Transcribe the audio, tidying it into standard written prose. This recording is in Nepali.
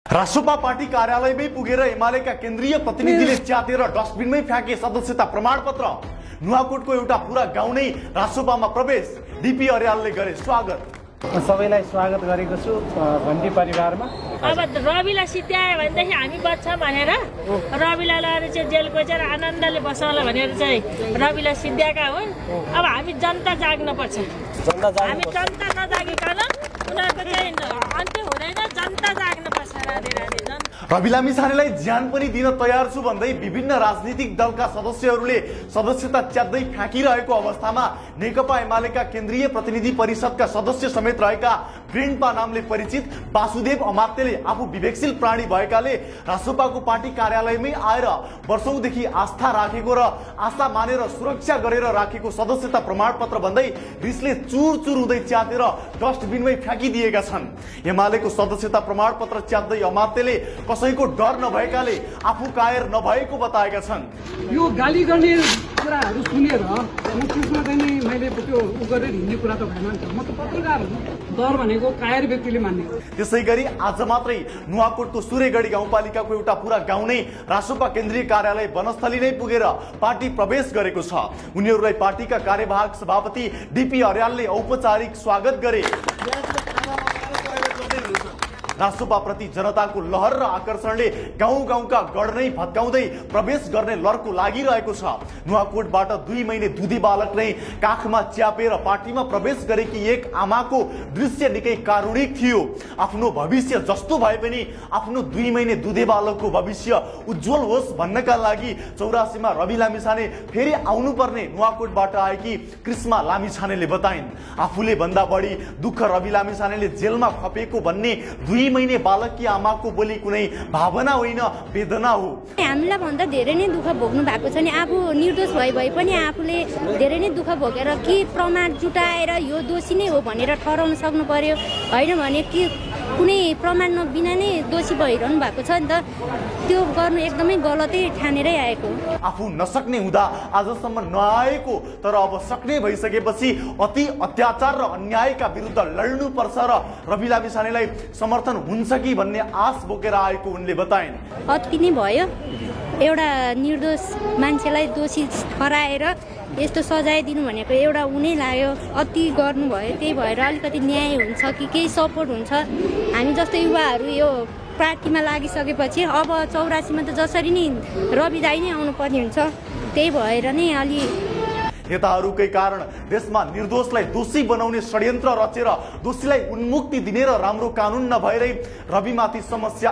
रासोपा पार्टी कार्यालयमै पुगेर एमालेका केन्द्रीय प्रतिनिधिले च्यातेर डस्टबिनमै फ्याँके सदस्यता प्रमाणपत्र। नुवाकोटको एउटा पूरा गाउँ नै रासोपामा प्रवेश। डीपी अर्यालले गरे स्वागत। सबैलाई स्वागत गरेको छु घण्टी परिवारमा। अब रविलाई सिद्ध्यायो भनेदेखि हामी बच्छ भनेर रविलाई लगेर चाहिँ जेल कोचेर आनन्दले बसाउला भनेर चाहिँ रविलाई सिद्ध्याएका हुन्। अब हामी जनता जाग्न पर्छ। हामी जनता नजागिकन उनीहरूको चाहिँ अन्त्य हुँदैन, जनता जाग्न पर्छ। राधे राधे। रवि लामिछानेलाई ज्यान पनि दिन तयार छु भन्दै विभिन्न राजनीतिक दलका सदस्यहरूले सदस्यता च्यात्दै फ्याँकिरहेको अवस्थामा नेकपा एमालेका केन्द्रीय प्रतिनिधि परिषदका सदस्य समेत रहेका ग्रिनपा नामले परिचित वासुदेव अमात्यले आफू विवेकशील प्राणी भएकाले रासोपाको पार्टी कार्यालयमै आएर वर्षौंदेखि आस्था राखेको र आशा मानेर सुरक्षा गरेर राखेको सदस्यता प्रमाणपत्र भन्दै रिसले चुर चुर हुँदै च्यातेर डस्टबिनमै फ्याँकिदिएका छन्। एमालेको सदस्यता प्रमाणपत्र च्यात्दै अमात्यले कसैको डर नभएकाले आफू कायर नभएको बताएका छन्। यो गाली गर्ने कुराहरू सुनेर म त्यसमा चाहिँ मैले त्यो गरेर हिँड्ने कुरा त भएन नि त। म त पत्रकार हुँ, डर भनेको कायर व्यक्तिले मान्ने। त्यसैगरी आज मात्रै नुवाकोटको सुरेगढी गाउँपालिकाको एउटा पूरा गाउँ नै रासोपा केन्द्रीय कार्यालय वनस्थली नै पुगेर पार्टी प्रवेश गरेको छ। उनीहरूलाई पार्टीका कार्यवाहक सभापति डीपी अर्यालले औपचारिक स्वागत गरे। रासोपा प्रति जनताको लहर र आकर्षणले गाउँ गाउँका गढ नै भत्काउँदै प्रवेश गर्ने लड्को लागिरहेको छ। नुवाकोटबाट 2 महिने दुधे बालक नै काखमा च्यापेर पार्टीमा प्रवेश गरेकी एक आमाको दृश्य निकै कारुणिक थियो। आफ्नो भविष्य जस्तो भए पनि आफ्नो 2 महिने दुधे बालकको भविष्य उज्जवल होस् भन्नका लागि 84 मा रवि लामिछाने फेरि आउनुपर्ने नुवाकोटबाट आएकी कृष्मा लामिछानेले बताइन्। आफूले भन्दा बढी दुःख रवि लामिछानेले जेलमा खपेको भन्ने 2 महिने बालकी आमाको बोली कुनै भावना होइन, वेदना हो। हामीलाई भन्दा धेरै नै दुःख भोग्नु भएको छ नि। आफू निर्दोष भए पनि आफूले धेरै नै दुःख भोगेर के प्रमाण जुटाएर यो दोषी नै हो भनेर ठहराउन सक्नु पर्यो, होइन भने कि कुनै प्रमाण नबिना नै दोषी भइरहनु भएको छ नि त। त्यो गर्नु एकदमै गलतै ठानेरै आएको। आफू नसक्ने हुँदा आजसम्म नआएको तर अब सक्ने भइसकेपछि अति अत्याचार र अन्यायका विरुद्ध लड्नु पर्छ र रवि लामिछानेलाई समर्थन हुन्छ कि भन्ने आश बोकेर आएको उनले बताइन्। अति नै भयो, एउटा निर्दोष मान्छेलाई दोषी ठहराएर यस्तो सजाय दिनु भनेको एउटा उनै लाग्यो। अति गर्नुभयो, त्यही भएर अलिकति न्याय हुन्छ कि केही सपोर्ट हुन्छ। हामी जस्तो युवाहरू यो पार्टीमा लागिसकेपछि अब 84 मा त जसरी नै रवि दाइ नै आउनुपर्ने हुन्छ। त्यही भएर नै अलि नेताहरूकै कारण देशमा निर्दोषलाई दोषी बनाउने षड्यन्त्र रचेर दोषीलाई उन्मुक्ति दिने र राम्रो कानुन नभएरै रविमाथि समस्या